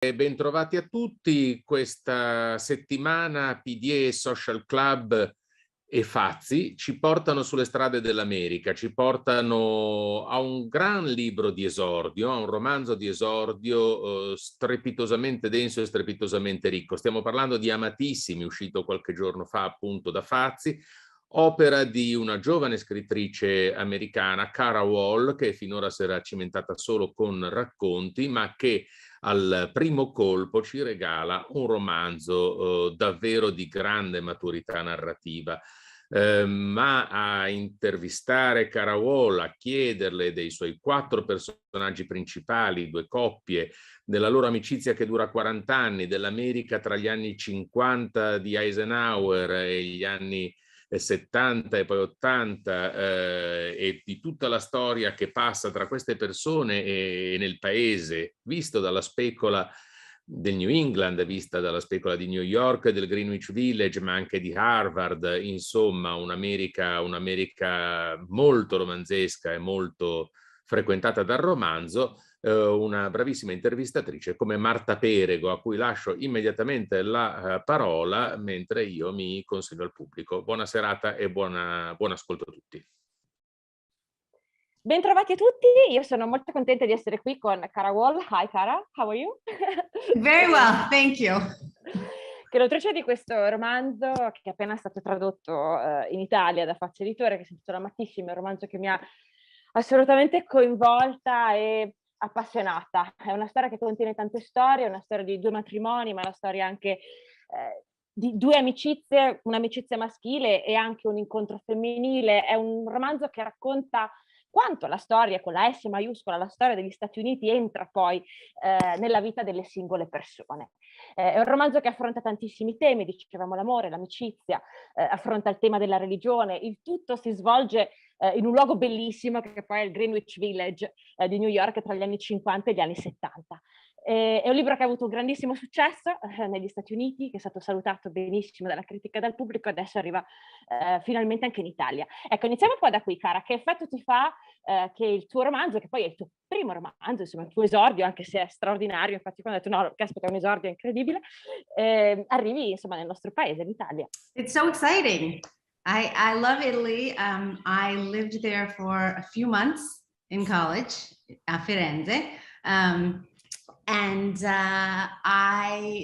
Bentrovati a tutti. Questa settimana PDE, Social Club e Fazi ci portano sulle strade dell'America, ci portano a un gran libro di esordio, a un romanzo di esordio strepitosamente denso e strepitosamente ricco. Stiamo parlando di Amatissimi, uscito qualche giorno fa appunto da Fazi, opera di una giovane scrittrice americana, Cara Wall, che finora si era cimentata solo con racconti, ma che al primo colpo ci regala un romanzo davvero di grande maturità narrativa. Ma a intervistare Cara Wall, a chiederle dei suoi 4 personaggi principali, 2 coppie, della loro amicizia che dura 40 anni, dell'America tra gli anni 50 di Eisenhower e gli anni 70 e poi 80, e di tutta la storia che passa tra queste persone e nel paese, visto dalla specola del New England, vista dalla specola di New York, del Greenwich Village, ma anche di Harvard, insomma un'America molto romanzesca e molto frequentata dal romanzo. Una bravissima intervistatrice come Marta Perego, a cui lascio immediatamente la parola mentre io mi consegno al pubblico. Buona serata e buon ascolto a tutti. Bentrovati a tutti, io sono molto contenta di essere qui con Cara Wall. Hi Cara, how are you? Very well, thank you. Che è l'autrice di questo romanzo che è appena stato tradotto in Italia da Fazi Editore, che si intitola Amatissimi, un romanzo che mi ha assolutamente coinvolta e appassionata. È una storia che contiene tante storie, è una storia di 2 matrimoni, ma è una storia anche di 2 amicizie, un'amicizia maschile e anche un incontro femminile. È un romanzo che racconta quanto la storia con la S maiuscola, la storia degli Stati Uniti, entra poi nella vita delle singole persone. È un romanzo che affronta tantissimi temi, dicevamo l'amore, l'amicizia, affronta il tema della religione, il tutto si svolge in un luogo bellissimo che poi è il Greenwich Village di New York tra gli anni 50 e gli anni 70. È un libro che ha avuto un grandissimo successo negli Stati Uniti, che è stato salutato benissimo dalla critica e dal pubblico, adesso arriva finalmente anche in Italia. Ecco, iniziamo qua da qui, Cara. Che effetto ti fa che il tuo romanzo, che poi è il tuo primo romanzo, insomma il tuo esordio, anche se è straordinario, infatti quando ho detto no, caspita, è un esordio incredibile, arrivi insomma nel nostro paese, l'Italia. It's so exciting. I love Italy. I lived there for a few months in college a Firenze. And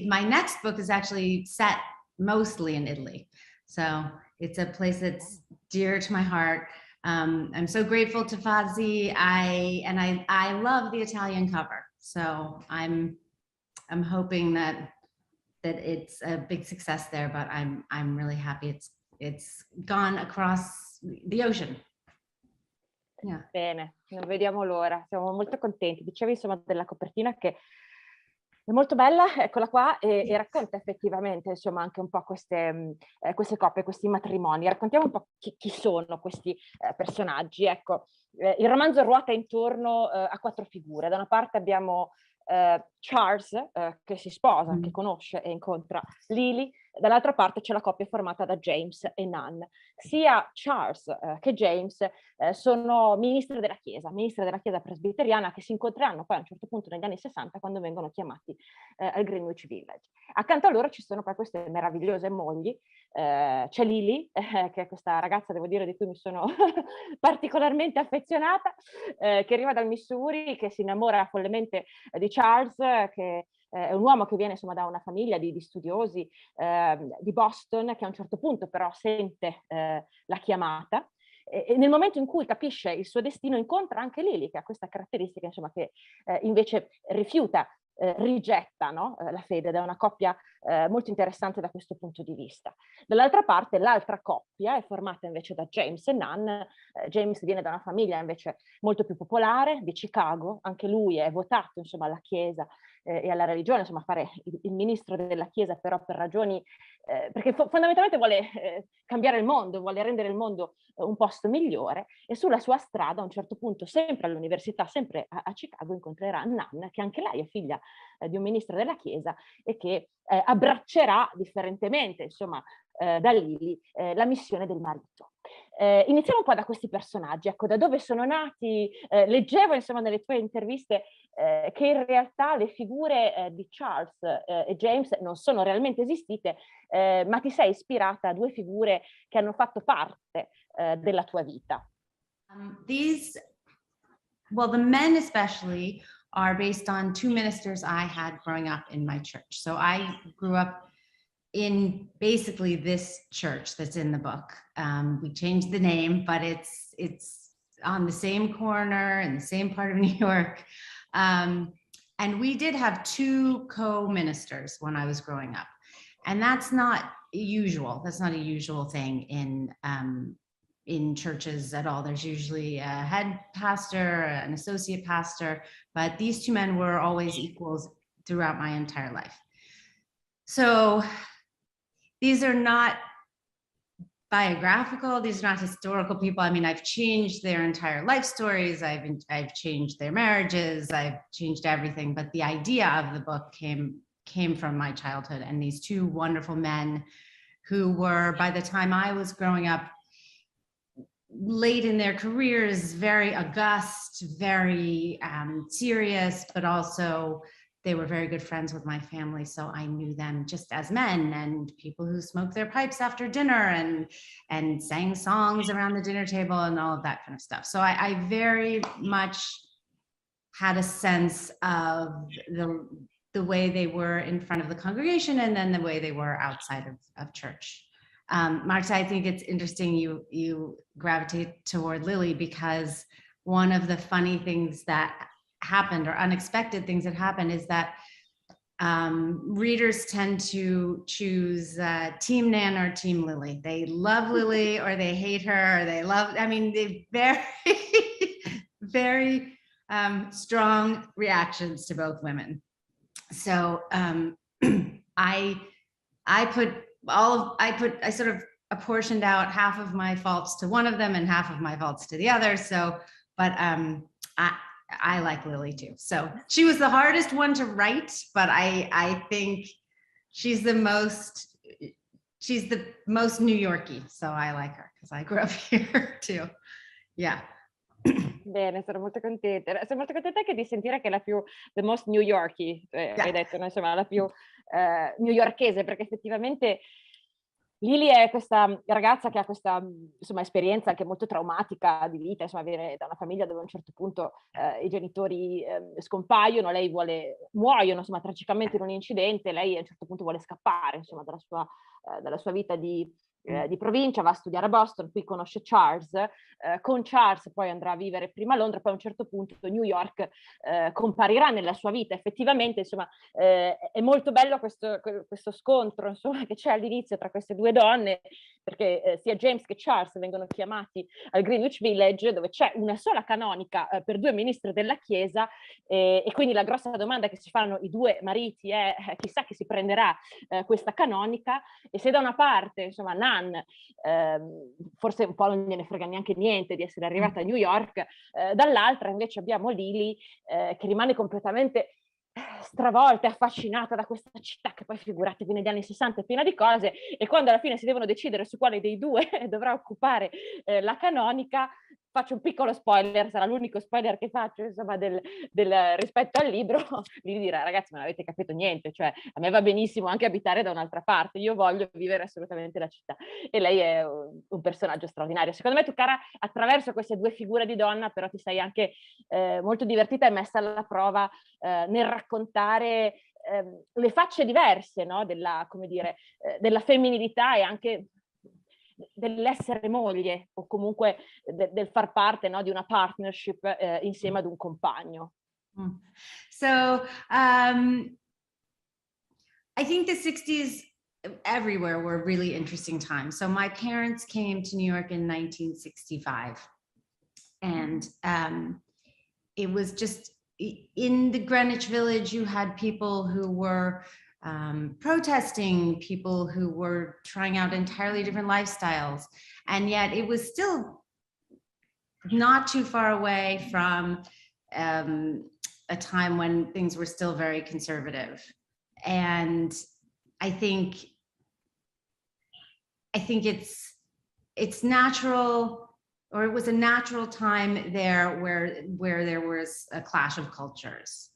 my next book is actually set mostly in Italy. So it's a place that's dear to my heart. I'm so grateful to Fazi. I love the Italian cover. So I'm hoping that it's a big success there, but I'm really happy it's gone across the ocean. Yeah. Bene, non vediamo l'ora, siamo molto contenti. Dicevi insomma della copertina che è molto bella, eccola qua, e racconta effettivamente insomma anche un po' queste coppie, questi matrimoni. Raccontiamo un po' chi sono questi personaggi. Ecco, il romanzo ruota intorno a 4 figure. Da una parte abbiamo Charles che si sposa, che conosce e incontra Lily. Dall'altra parte c'è la coppia formata da James e Nan. Sia Charles che James sono ministri della Chiesa presbiteriana, che si incontreranno poi a un certo punto negli anni 60 quando vengono chiamati al Greenwich Village. Accanto a loro ci sono poi queste meravigliose mogli. C'è Lily, che è questa ragazza, devo dire, di cui mi sono particolarmente affezionata, che arriva dal Missouri, che si innamora follemente di Charles, che è un uomo che viene insomma da una famiglia di studiosi di Boston, che a un certo punto però sente la chiamata e nel momento in cui capisce il suo destino incontra anche Lily, che ha questa caratteristica insomma che invece rifiuta, rigetta, no? La fede, ed è una coppia molto interessante da questo punto di vista. Dall'altra parte l'altra coppia è formata invece da James e Nan. James viene da una famiglia invece molto più popolare di Chicago, anche lui è votato insomma alla Chiesa e alla religione, insomma fare il ministro della Chiesa, però per ragioni perché fondamentalmente vuole cambiare il mondo, vuole rendere il mondo un posto migliore, e sulla sua strada a un certo punto, sempre all'università, sempre a Chicago, incontrerà Nan, che anche lei è figlia di un ministro della Chiesa e che abbraccerà differentemente insomma da Lily la missione del marito. Iniziamo un po' da questi personaggi, ecco, da dove sono nati. Leggevo insomma nelle tue interviste che in realtà le figure di Charles e James non sono realmente esistite, ma ti sei ispirata a due figure che hanno fatto parte della tua vita. Well, the men especially are based on two ministers I had growing up in my church. So I grew up in basically this church that's in the book. We changed the name, but it's on the same corner in the same part of New York. And we did have two co-ministers when I was growing up. And that's not usual. That's not a usual thing in churches at all. There's usually a head pastor, an associate pastor, but these two men were always equals throughout my entire life. So these are not biographical, these are not historical people. I mean, I've changed their entire life stories, I've changed their marriages, I've changed everything, but the idea of the book came from my childhood, and these two wonderful men who were, by the time I was growing up, late in their careers, very august, very serious, but also they were very good friends with my family. So I knew them just as men and people who smoked their pipes after dinner and sang songs around the dinner table and all of that kind of stuff. So I very much had a sense of the way they were in front of the congregation and then the way they were outside of church. Marta, I think it's interesting you gravitate toward Lily, because one of the funny things that happened, or unexpected things that happened, is that readers tend to choose Team Nan or Team Lily. They love Lily or they hate her, or they very, very strong reactions to both women. So I sort of apportioned out half of my faults to one of them and half of my faults to the other. So, but I like Lily too. So she was the hardest one to write, but I think she's the most New Yorky. So I like her because I grew up here too. Yeah. Bene, sono molto contenta. Sono molto contenta anche di sentire che è the most New Yorky, hai detto, no? Insomma, la più newyorkese, perché effettivamente Lily è questa ragazza che ha questa esperienza anche molto traumatica di vita, insomma, viene da una famiglia dove a un certo punto i genitori scompaiono, lei muoiono, insomma, tragicamente in un incidente, lei a un certo punto vuole scappare, insomma, dalla sua vita di provincia, va a studiare a Boston, qui conosce Charles, con Charles poi andrà a vivere prima a Londra, poi a un certo punto New York comparirà nella sua vita. Effettivamente, insomma, è molto bello questo scontro, insomma, che c'è all'inizio tra queste due donne, perché sia James che Charles vengono chiamati al Greenwich Village, dove c'è una sola canonica per due ministri della Chiesa, e quindi la grossa domanda che si fanno i due mariti è chissà chi si prenderà questa canonica. E se da una parte, insomma, Nan forse un po' non gliene frega neanche niente di essere arrivata a New York, dall'altra invece abbiamo Lily che rimane completamente stravolta e affascinata da questa città che poi, figuratevi, negli anni 60 è piena di cose, e quando alla fine si devono decidere su quale dei due dovrà occupare la canonica, faccio un piccolo spoiler, sarà l'unico spoiler che faccio, insomma, rispetto al libro, Lily dirà: ragazzi, non avete capito niente, cioè a me va benissimo anche abitare da un'altra parte, io voglio vivere assolutamente la città. E lei è un personaggio straordinario. Secondo me tu, Cara, attraverso queste due figure di donna, però ti sei anche molto divertita e messa alla prova nel raccontare le facce diverse, no? della femminilità e anche dell'essere moglie, o comunque del far parte, no, di una partnership insieme ad un compagno. So I think the 60s everywhere were really interesting times. So my parents came to New York in 1965, and it was just in the Greenwich Village, you had people who were protesting, people who were trying out entirely different lifestyles, and yet it was still not too far away from a time when things were still very conservative. And I think it's it's natural, or it was a natural time there where there was a clash of cultures.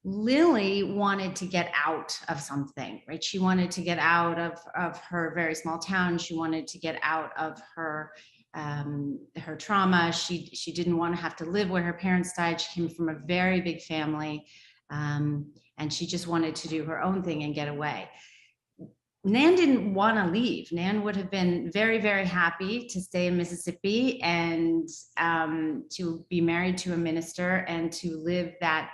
Lily wanted to get out of something, right? She wanted to get out of her very small town. She wanted to get out of her trauma. She didn't want to have to live where her parents died. She came from a very big family, and she just wanted to do her own thing and get away. Nan didn't want to leave. Nan would have been very, very happy to stay in Mississippi and to be married to a minister and to live that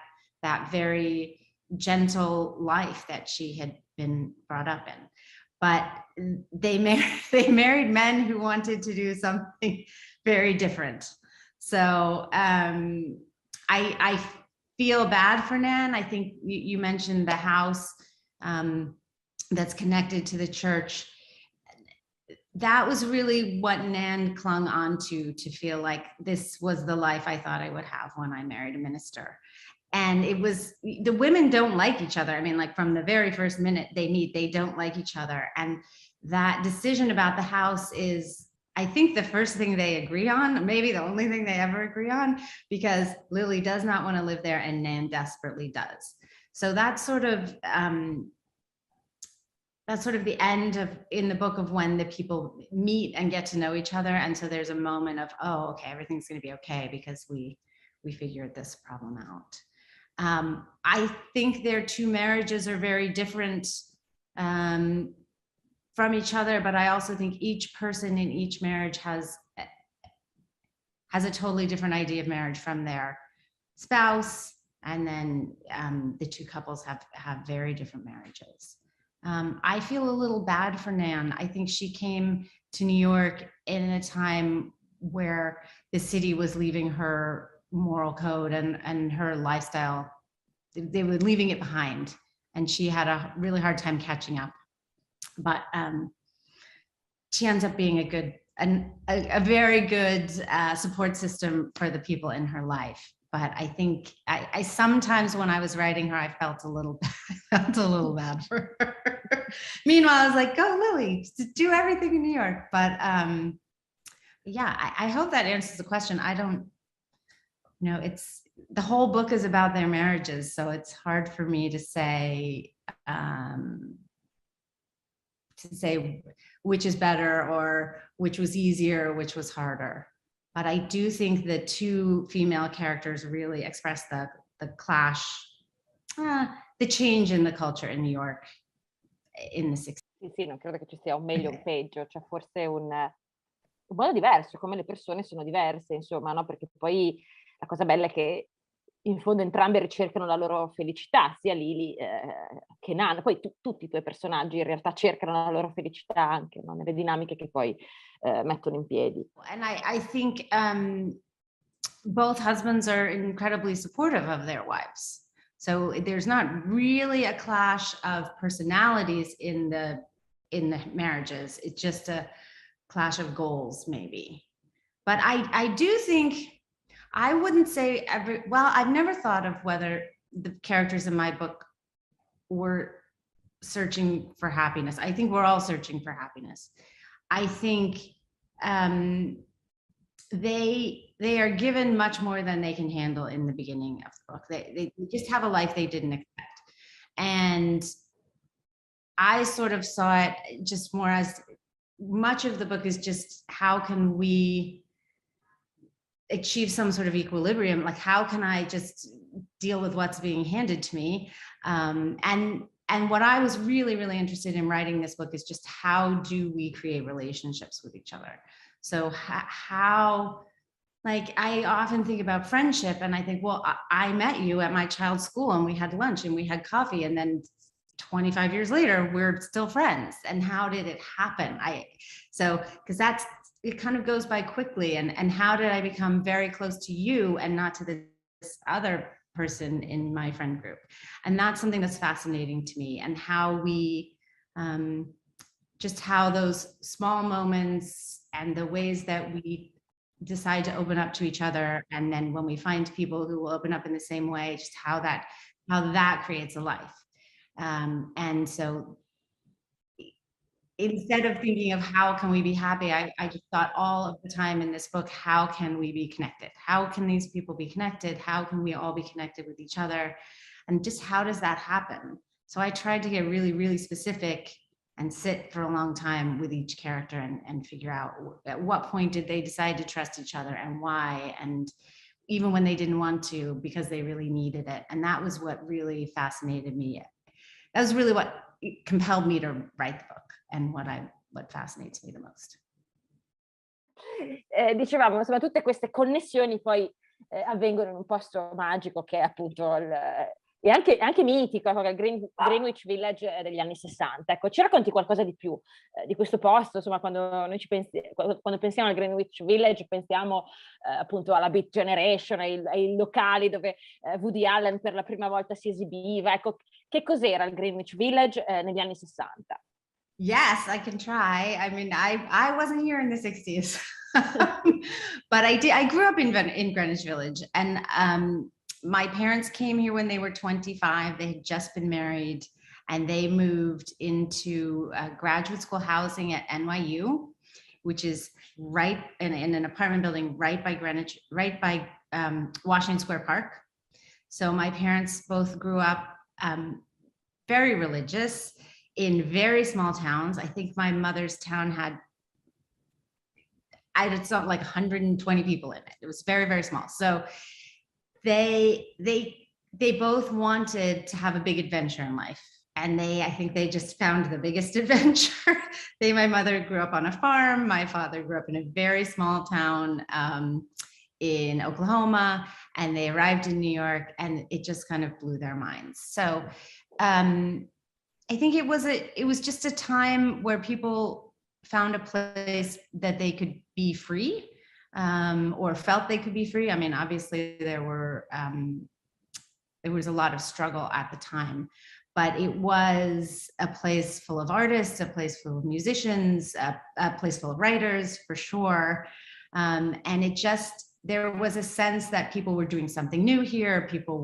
very gentle life that she had been brought up in. But they married men who wanted to do something very different. So I feel bad for Nan. I think you mentioned the house that's connected to the church. That was really what Nan clung on to feel like this was the life I thought I would have when I married a minister. And it was, the women don't like each other. I mean, like from the very first minute they meet, they don't like each other. And that decision about the house is, I think, the first thing they agree on, maybe the only thing they ever agree on, because Lily does not want to live there and Nan desperately does. So that's sort of the end of, in the book, of when the people meet and get to know each other. And so there's a moment of, oh, okay, everything's going to be okay because we figured this problem out. I think their two marriages are very different from each other, but I also think each person in each marriage has a totally different idea of marriage from their spouse. And then the two couples have very different marriages. I feel a little bad for Nan. I think she came to New York in a time where the city was leaving her moral code and her lifestyle. They were leaving it behind, and she had a really hard time catching up. But she ends up being a very good support system for the people in her life. But I think I sometimes, when I was writing her, I felt a little bad for her. Meanwhile, I was like, go Lily, do everything in New York. But yeah, I hope that answers the question. I don't know, it's, the whole book is about their marriages, so it's hard for me to say which is better or which was easier, which was harder. But I do think the two female characters really express the clash, the change in the culture in New York in the 60s. Sì, non credo che ci sia un meglio o un peggio, c'è forse un modo diverso, come le persone sono diverse, insomma, no? Perché poi la cosa bella è che in fondo entrambe ricercano la loro felicità, sia Lily che Nan. Poi tutti i tuoi personaggi in realtà cercano la loro felicità anche, no? Nelle dinamiche che poi mettono in piedi. And I think both husbands are incredibly supportive of their wives. So there's not really a clash of personalities in the marriages. It's just a clash of goals, maybe. But I do think, I wouldn't say I've never thought of whether the characters in my book were searching for happiness. I think we're all searching for happiness. I think they are given much more than they can handle in the beginning of the book. They just have a life they didn't expect. And I sort of saw it just more as, much of the book is just, how can we achieve some sort of equilibrium? Like, how can I just deal with what's being handed to me? And what I was really, really interested in writing this book is just, how do we create relationships with each other? So how, like, I often think about friendship and I think, well, I met you at my child's school and we had lunch and we had coffee, and then 25 years later, we're still friends. And how did it happen? Because it kind of goes by quickly. And how did I become very close to you and not to this other person in my friend group? And that's something that's fascinating to me, and how we, just how those small moments and the ways that we decide to open up to each other. And then when we find people who will open up in the same way, just how that creates a life. And so instead of thinking of how can we be happy, I just thought all of the time in this book, how can we be connected? How can these people be connected? How can we all be connected with each other? And just how does that happen? So I tried to get really, really specific and sit for a long time with each character and figure out at what point did they decide to trust each other and why, and even when they didn't want to, because they really needed it. And that was what really fascinated me. That was really what compelled me to write the book and what fascinates me the most. Dicevamo, insomma, tutte queste connessioni poi avvengono in un posto magico che è appunto e anche mitico, ecco, il Greenwich Village degli anni 60. Ecco, ci racconti qualcosa di più di questo posto? Insomma, quando noi quando pensiamo al Greenwich Village pensiamo appunto alla Beat Generation, ai locali dove Woody Allen per la prima volta si esibiva. Ecco, che cos'era il Greenwich Village negli anni 60? Yes, I can try. I mean, I wasn't here in the 60s, but I grew up in Greenwich Village, and my parents came here when they were 25. They had just been married, and they moved into graduate school housing at NYU, which is right in an apartment building right by Greenwich, right by Washington Square Park. So my parents both grew up very religious in very small towns. I think my mother's town had, it's not like 120 people in it. It was very, very small. So they both wanted to have a big adventure in life. And I think they just found the biggest adventure. My mother grew up on a farm. My father grew up in a very small town in Oklahoma, and they arrived in New York, and it just kind of blew their minds. So I think it was just a time where people found a place that they could be free, or felt they could be free. I mean, obviously there was a lot of struggle at the time, but it was a place full of artists, a place full of musicians, a place full of writers, for sure. And there was a sense that people were doing something new here. People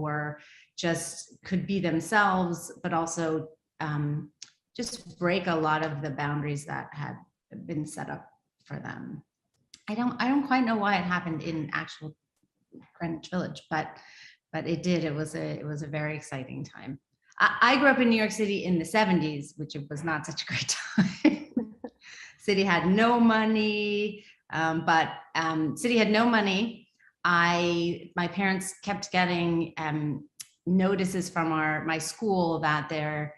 could be themselves, but also just break a lot of the boundaries that had been set up for them. I don't quite know why it happened in actual Greenwich Village, but it did. It was a very exciting time. I grew up in New York City in the 70s, which was not such a great time. City had no money, but city had no money. My parents kept getting notices from my school that there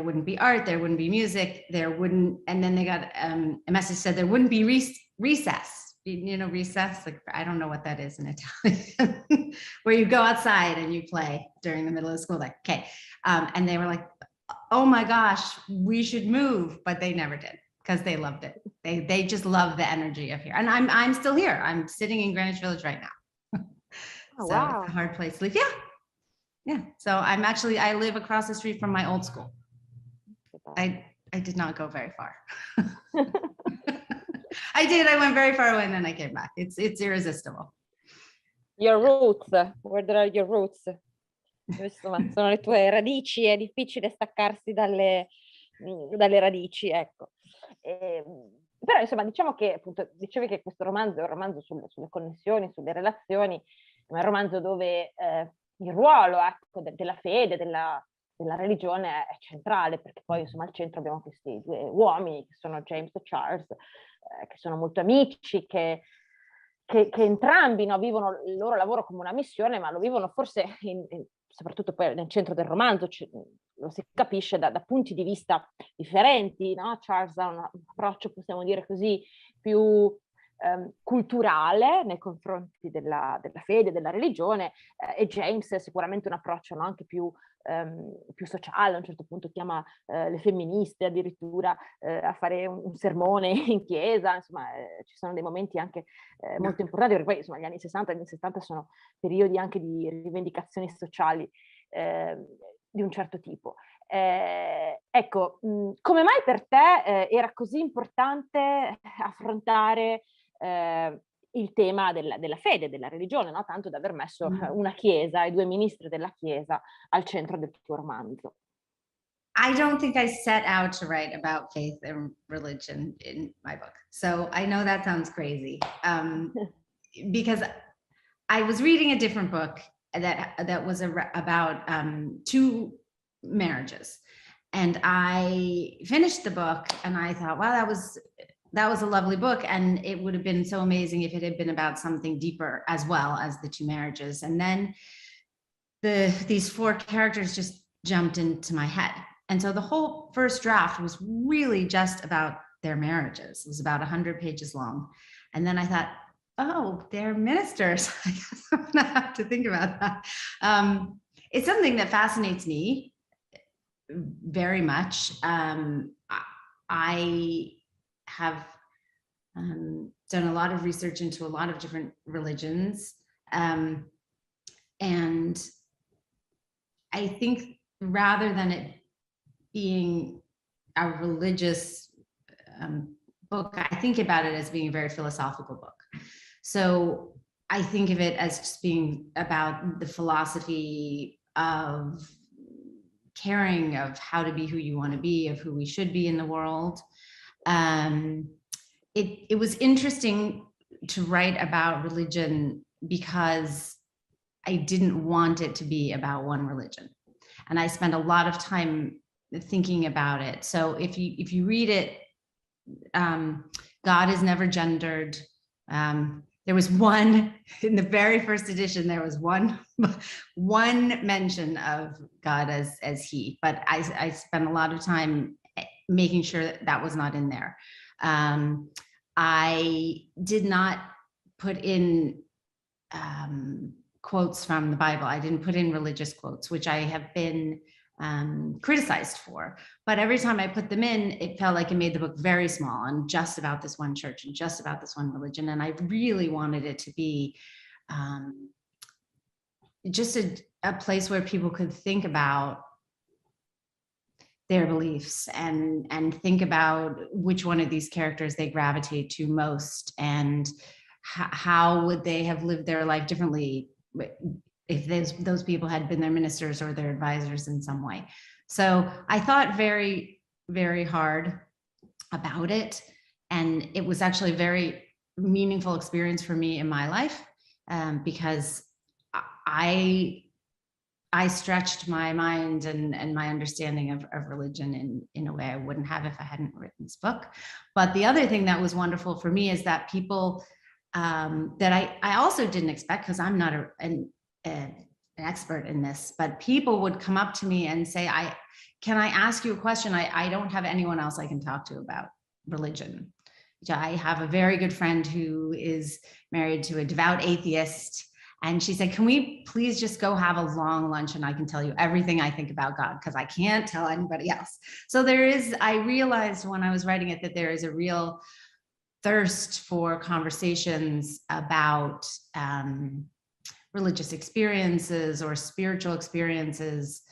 wouldn't be art, there wouldn't be music, and then they got a message said there wouldn't be recess. You know, recess, like, I don't know what that is in Italian, where you go outside and you play during the middle of the school, like, okay. And they were like, oh my gosh, we should move, but they never did, because they loved it. They just love the energy of here. And I'm still here. I'm sitting in Greenwich Village right now. Oh, so wow. It's a hard place to live. Yeah. So I live across the street from my old school. I did not go very far. I went very far away and then I came back. It's irresistible. Your roots, where are your roots? Insomma, sono le tue radici, è difficile staccarsi dalle radici, ecco. Però insomma, diciamo che appunto dicevi che questo romanzo è un romanzo sulle connessioni, sulle relazioni, ma è un romanzo dove il ruolo, ecco, della fede, della religione è centrale, perché poi insomma al centro abbiamo questi due uomini che sono James e Charles, che sono molto amici, che entrambi, no, vivono il loro lavoro come una missione, ma lo vivono forse soprattutto poi nel centro del romanzo, lo si capisce da punti di vista differenti, no? Charles ha un approccio, possiamo dire così, più culturale nei confronti della fede, della religione, e James è sicuramente un approccio, no, anche più sociale. A un certo punto chiama le femministe addirittura a fare un sermone in chiesa. Insomma, ci sono dei momenti anche molto importanti, perché poi insomma gli anni 60 sono periodi anche di rivendicazioni sociali di un certo tipo. Ecco, come mai per te era così importante affrontare il tema della fede, della religione, no? Tanto da aver messo una chiesa e due ministri della chiesa al centro del tuo romanzo? I don't think I set out to write about faith and religion in my book. So I know that sounds crazy, because I was reading a different book that was about 2 marriages. And I finished the book and I thought, wow, that was a lovely book. And it would have been so amazing if it had been about something deeper as well as the 2 marriages. And then these 4 characters just jumped into my head. And so the whole first draft was really just about their marriages. It was about 100 pages long. And then I thought, oh, they're ministers. I guess I'm gonna have to think about that. It's something that fascinates me very much. I have done a lot of research into a lot of different religions. And I think rather than it being a religious book, I think about it as being a very philosophical book. So I think of it as just being about the philosophy of caring, of how to be who you want to be, of who we should be in the world. It was interesting to write about religion because I didn't want it to be about one religion. And I spent a lot of time thinking about it. So if you read it, God is never gendered. There was one, in the very first edition, there was one mention of God as he, but I spent a lot of time making sure that was not in there. I did not put in quotes from the Bible. I didn't put in religious quotes, which I have been criticized for. But every time I put them in, it felt like it made the book very small and just about this one church and just about this one religion. And I really wanted it to be just a place where people could think about their beliefs and think about which one of these characters they gravitate to most, and how would they have lived their life differently if those people had been their ministers or their advisors in some way. So I thought very, very hard about it. And it was actually a very meaningful experience for me in my life, because I stretched my mind and my understanding of religion in a way I wouldn't have if I hadn't written this book. But the other thing that was wonderful for me is that people that I also didn't expect, because I'm not an expert in this, but people would come up to me and say, can I ask you a question? I don't have anyone else I can talk to about religion. I have a very good friend who is married to a devout atheist. And she said, can we please just go have a long lunch and I can tell you everything I think about God, because I can't tell anybody else. So I realized when I was writing it that there is a real thirst for conversations about religious experiences or spiritual experiences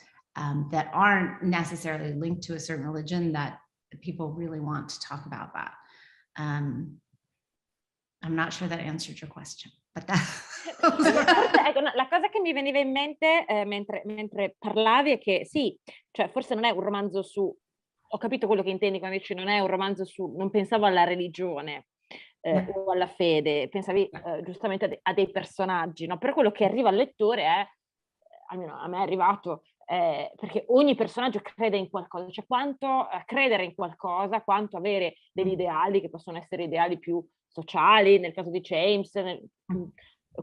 that aren't necessarily linked to a certain religion, that people really want to talk about that. I'm not sure that answered your question, but that... La cosa che mi veniva in mente mentre parlavi è che sì, cioè forse non è un romanzo su... Ho capito quello che intendi quando dici non è un romanzo su... Non pensavo alla religione o alla fede, pensavi giustamente a dei personaggi, no? Però quello che arriva al lettore è, almeno a me è arrivato, perché ogni personaggio crede in qualcosa, cioè quanto credere in qualcosa, quanto avere degli ideali che possono essere ideali più sociali, nel caso di James,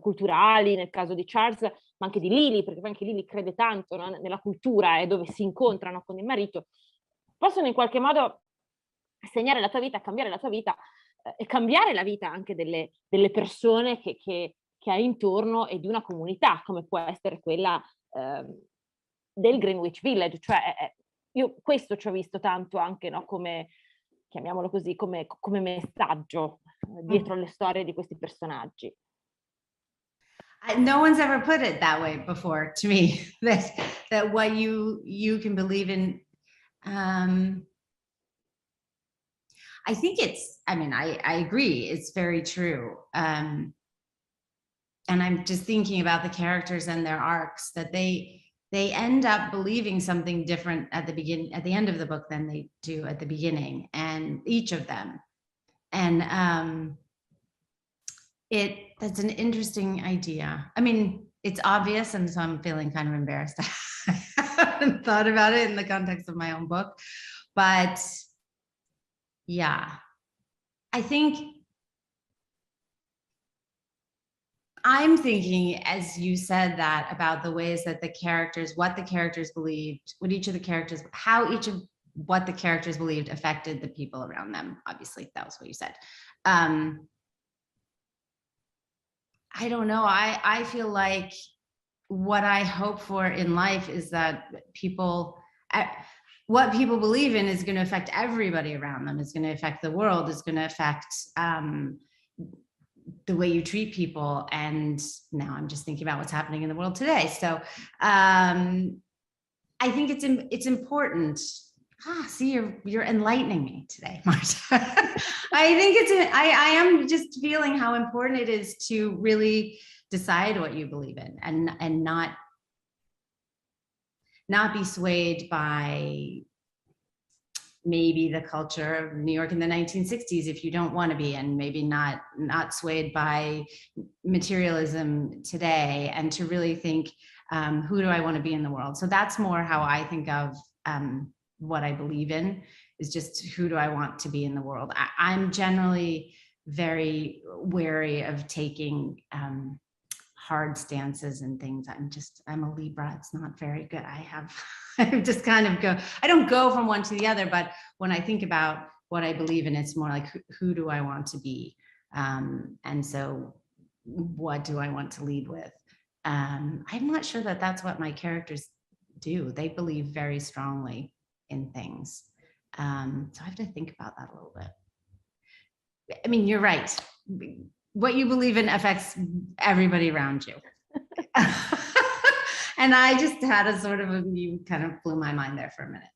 culturali, nel caso di Charles, ma anche di Lily, perché anche Lily crede tanto, no? Nella cultura, dove si incontrano con il marito, possono in qualche modo segnare la tua vita, cambiare la tua vita e cambiare la vita anche delle persone che hai intorno e di una comunità, come può essere quella del Greenwich Village. Cioè io questo ci ho visto tanto anche, no? Come, chiamiamolo così, come messaggio dietro le storie di questi personaggi. No one's ever put it that way before to me, that what you can believe in. I think I agree, it's very true. And I'm just thinking about the characters and their arcs, that they they end up believing something different at the end of the book than they do at the beginning, and each of them. And that's an interesting idea. I mean, it's obvious, and so I'm feeling kind of embarrassed. I haven't thought about it in the context of my own book, but yeah, I think I'm thinking, as you said that, about the ways that the characters, what the characters believed, what each of the characters, how each of what the characters believed affected the people around them. Obviously, that was what you said. I don't know. I feel like what I hope for in life is that what people believe in is going to affect everybody around them. It's going to affect the world. It's going to affect the way you treat people. And now I'm just thinking about what's happening in the world today. So I think it's important. See, you're enlightening me today, Marta. I think I am just feeling how important it is to really decide what you believe in, and not be swayed by maybe the culture of New York in the 1960s if you don't want to be, and maybe not swayed by materialism today, and to really think, who do I want to be in the world? So that's more how I think of what I believe in, is just who do I want to be in the world. I'm generally very wary of taking hard stances and things. I'm a Libra. It's not very good. I just kind of I don't go from one to the other, but when I think about what I believe in, it's more like, who do I want to be? And so what do I want to lead with? I'm not sure that that's what my characters do. They believe very strongly in things. So I have to think about that a little bit. I mean, you're right. What you believe in affects everybody around you. And I just had you kind of blew my mind there for a minute.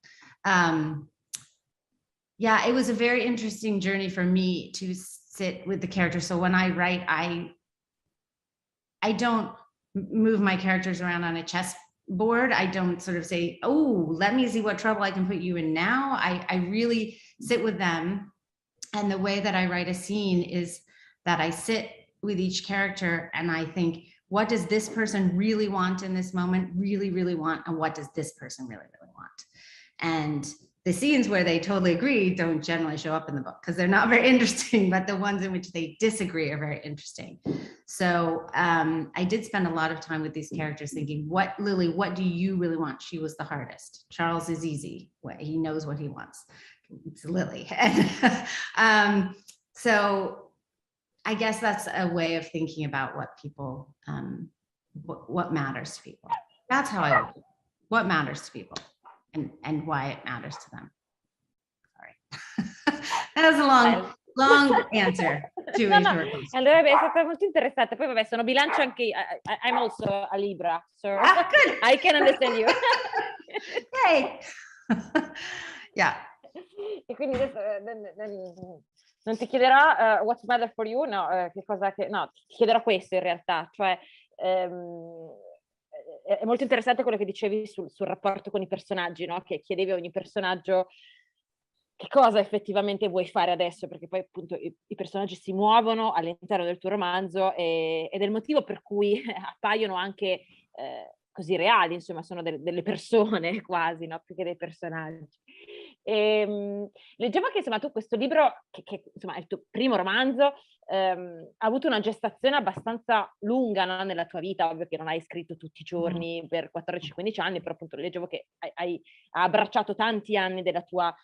Yeah, it was a very interesting journey for me to sit with the character. So when I write, I don't move my characters around on a chessboard. I don't sort of say, oh, let me see what trouble I can put you in now. I really sit with them. And the way that I write a scene is that I sit with each character and I think, what does this person really want in this moment, really, really want? And what does this person really, really want? And the scenes where they totally agree don't generally show up in the book because they're not very interesting, but the ones in which they disagree are very interesting. So I did spend a lot of time with these characters thinking, Lily, what do you really want? She was the hardest. Charles is easy. He knows what he wants. It's Lily. So I guess that's a way of thinking about what people, what matters to people. That's how I would, what matters to people and why it matters to them. Sorry. That was a long answer to a short question. Allora è stata molto interessante. Poi vabbè, sono bilancio anche I'm also a Libra, so good. I can understand you. Yay. Yeah. E quindi adesso non ti chiederò what's matter for you, no, ti chiederò questo in realtà, cioè è molto interessante quello che dicevi sul rapporto con i personaggi, no? Che chiedevi a ogni personaggio che cosa effettivamente vuoi fare adesso, perché poi appunto i personaggi si muovono all'interno del tuo romanzo ed è il motivo per cui appaiono anche così reali, insomma sono delle persone quasi, no? Più che dei personaggi. Leggevo che insomma tu questo libro, che insomma è il tuo primo romanzo, ha avuto una gestazione abbastanza lunga, no? Nella tua vita, ovvio che non hai scritto tutti i giorni per 14-15 anni, però appunto leggevo che hai abbracciato tanti anni della tua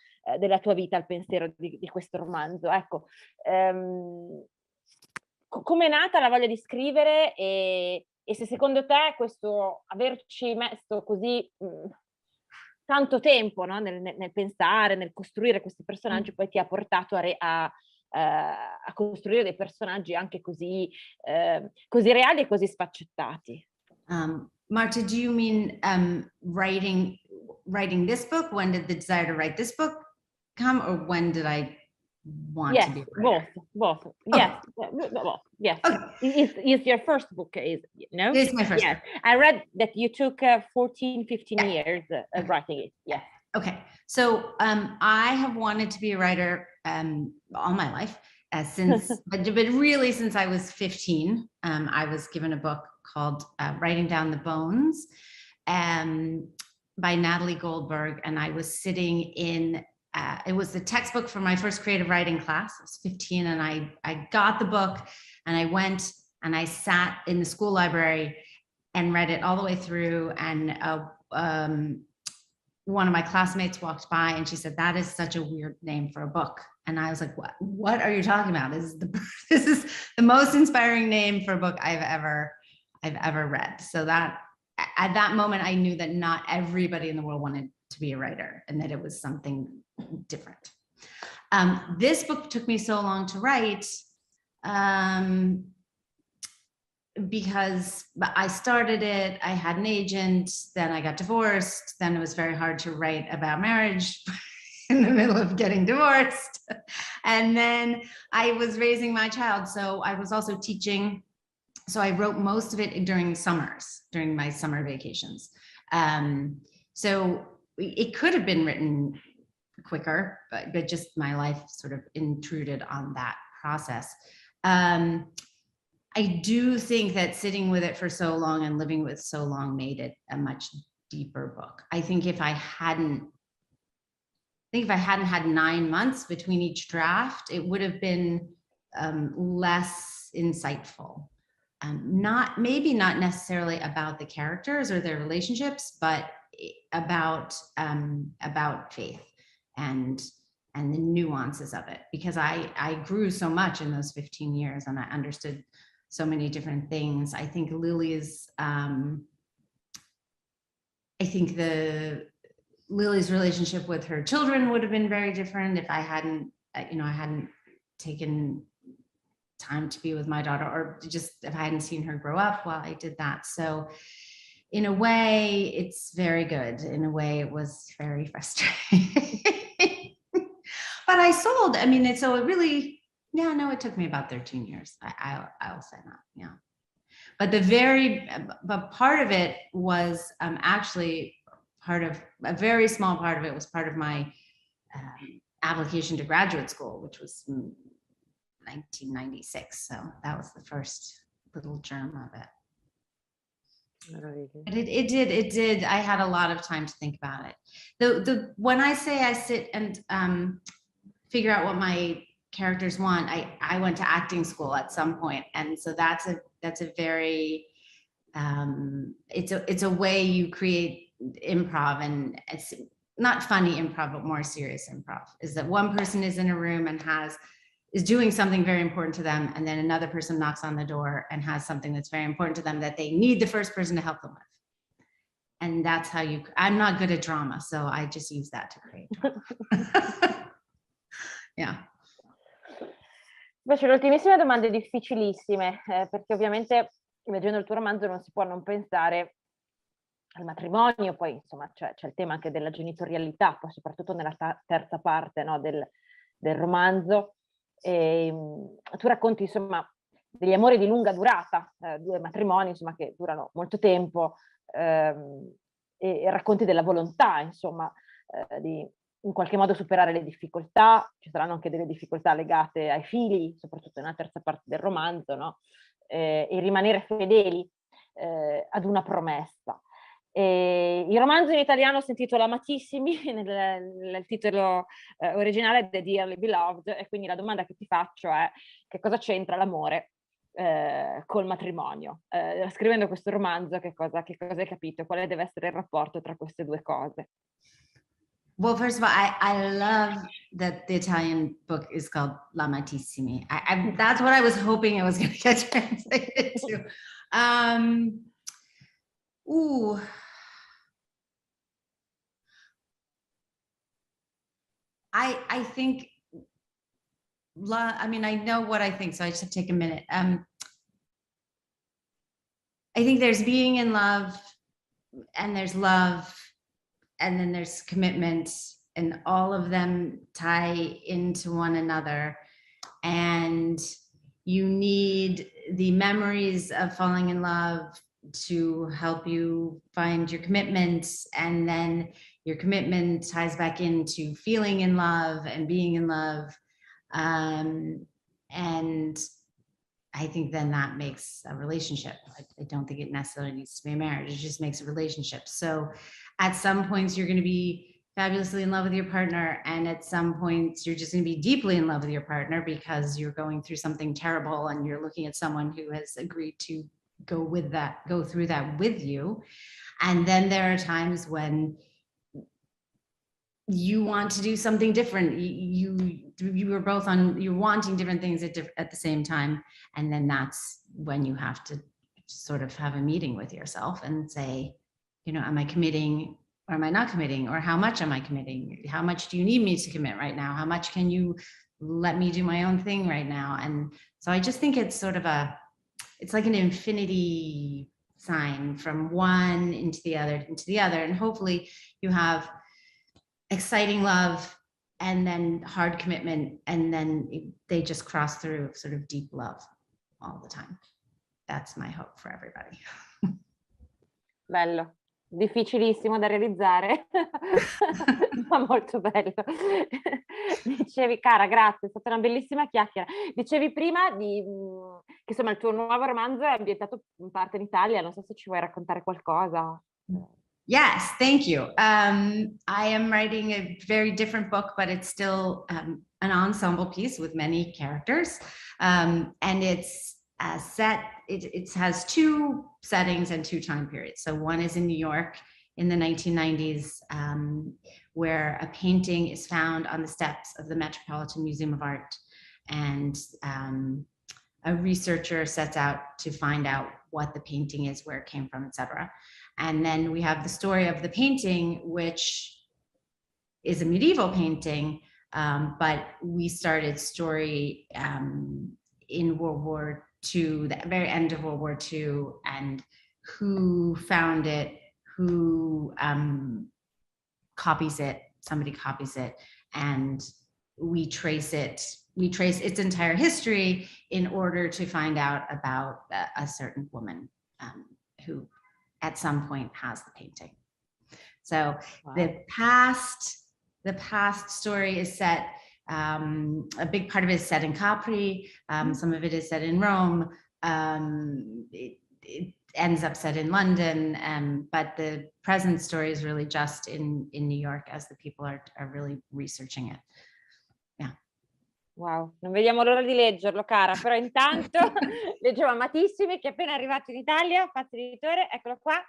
vita al pensiero di questo romanzo. Ecco, com'è nata la voglia di scrivere e se secondo te questo averci messo così tanto tempo, no? nel pensare, nel costruire questi personaggi, poi ti ha portato a costruire dei personaggi anche così reali e così sfaccettati. Marta, do you mean writing this book? When did the desire to write this book come, or when did I want to be a writer? Both. Yes, both. Yes. Okay. It's your first book, no? It's my first yes. book. I read that you took 14, 15 Yeah. years writing it. Yes. Okay. So I have wanted to be a writer all my life, since, but really since I was 15. I was given a book called Writing Down the Bones by Natalie Goldberg, and I was sitting in it was the textbook for my first creative writing class. I was 15, and I got the book, and I went and I sat in the school library and read it all the way through. And one of my classmates walked by and she said, "That is such a weird name for a book." And I was like, what are you talking about? This is the most inspiring name for a book I've ever read. So that at that moment, I knew that not everybody in the world wanted to be a writer, and that it was something different. This book took me so long to write because I started it, I had an agent, then I got divorced, then it was very hard to write about marriage in the middle of getting divorced. And then I was raising my child, so I was also teaching. So I wrote most of it during summers, during my summer vacations. So it could have been written quicker, but just my life sort of intruded on that process. I do think that sitting with it for so long and living with so long made it a much deeper book. I think if I hadn't had 9 months between each draft, it would have been less insightful. Maybe not necessarily about the characters or their relationships, but about faith and the nuances of it, because I grew so much in those 15 years, and I understood so many different things. I think Lily's Lily's relationship with her children would have been very different if I hadn't taken time to be with my daughter, or just if I hadn't seen her grow up while I did that. So in a way, it's very good. In a way, it was very frustrating. But I sold, so it really, it took me about 13 years. I'll say that, yeah. But part of it was actually a very small part of it was part of my application to graduate school, which was 1996. So that was the first little germ of it. But it did. I had a lot of time to think about it. When I say I sit and figure out what my characters want, I went to acting school at some point, and so that's a very it's a way you create improv, and it's not funny improv, but more serious improv. Is that one person is in a room and is doing something very important to them, and then another person knocks on the door and has something that's very important to them that they need the first person to help them with. And that's how I'm not good at drama, so I just use that to create drama. Yeah. Invece le ultimissime domande difficilissime, perché ovviamente leggendo il tuo romanzo non si può non pensare al matrimonio, poi insomma c'è il tema anche della genitorialità, poi soprattutto nella terza parte, no, del romanzo. E, tu racconti insomma degli amori di lunga durata, 2 matrimoni insomma che durano molto tempo, e racconti della volontà insomma di in qualche modo superare le difficoltà. Ci saranno anche delle difficoltà legate ai figli, soprattutto nella terza parte del romanzo, no? E rimanere fedeli ad una promessa. Il romanzo in italiano si intitola Amatissimi, nel titolo originale è The Dearly Beloved, e quindi la domanda che ti faccio è: che cosa c'entra l'amore col matrimonio? Scrivendo questo romanzo, che cosa hai capito? Quale deve essere il rapporto tra queste due cose? Well, first of all, I love that the Italian book is called Amatissimi. That's what I was hoping it was going to get translated to. I think, I know what I think, so I just have to take a minute. I think there's being in love, and there's love, and then there's commitment, and all of them tie into one another. And you need the memories of falling in love to help you find your commitment, and then your commitment ties back into feeling in love and being in love. And I think then that makes a relationship. I don't think it necessarily needs to be a marriage. It just makes a relationship. So at some points you're going to be fabulously in love with your partner, and at some points you're just going to be deeply in love with your partner because you're going through something terrible and you're looking at someone who has agreed to go through that with you. And then there are times when you want to do something different. You were both you're wanting different things at the same time. And then that's when you have to sort of have a meeting with yourself and say, you know, am I committing or am I not committing? Or how much am I committing? How much do you need me to commit right now? How much can you let me do my own thing right now? And so I just think it's sort of it's like an infinity sign from one into the other, and hopefully you have exciting love and then hard commitment, and then they just cross through sort of deep love all the time. That's my hope for everybody. Bello, difficilissimo da realizzare, ma molto bello. Dicevi, Cara, grazie, è stata una bellissima chiacchiera. Dicevi prima che insomma il tuo nuovo romanzo è ambientato in parte in Italia, non so se ci vuoi raccontare qualcosa. Yes, thank you. I am writing a very different book, but it's still an ensemble piece with many characters. And it's it has two settings and two time periods. So one is in New York in the 1990s, where a painting is found on the steps of the Metropolitan Museum of Art. And a researcher sets out to find out what the painting is, where it came from, etc. And then we have the story of the painting, which is a medieval painting, but we started story in World War II, the very end of World War II, and who found it, who copies it, somebody copies it, and we trace its entire history in order to find out about a certain woman who at some point has the painting. So wow. The past story is set, a big part of it is set in Capri, some of it is set in Rome, it ends up set in London, but the present story is really just in New York as the people are really researching it. Yeah. Wow, non vediamo l'ora di leggerlo, Cara, però intanto leggevo Amatissimi, che è appena arrivato in Italia, Fazi Editore, eccolo qua.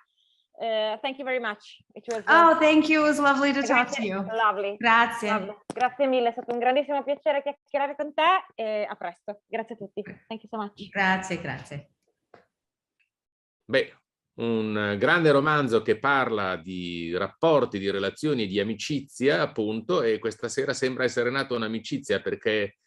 Thank you very much. It was, thank you. It was lovely to talk to you. Lovely. Grazie. Lovely. Grazie mille, è stato un grandissimo piacere chiacchierare con te e a presto. Grazie a tutti. Thank you so much. Grazie. Beh, un grande romanzo che parla di rapporti, di relazioni, di amicizia, appunto, e questa sera sembra essere nata un'amicizia perché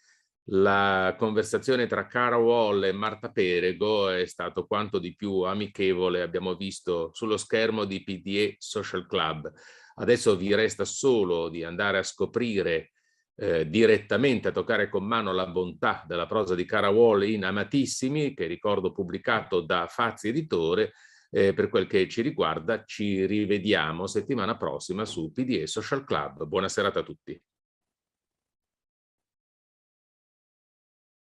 la conversazione tra Cara Wall e Marta Perego è stato quanto di più amichevole abbiamo visto sullo schermo di PDE Social Club. Adesso vi resta solo di andare a scoprire direttamente, a toccare con mano la bontà della prosa di Cara Wall in Amatissimi, che ricordo pubblicato da Fazi Editore. Per quel che ci riguarda, ci rivediamo settimana prossima su PDE Social Club. Buona serata a tutti.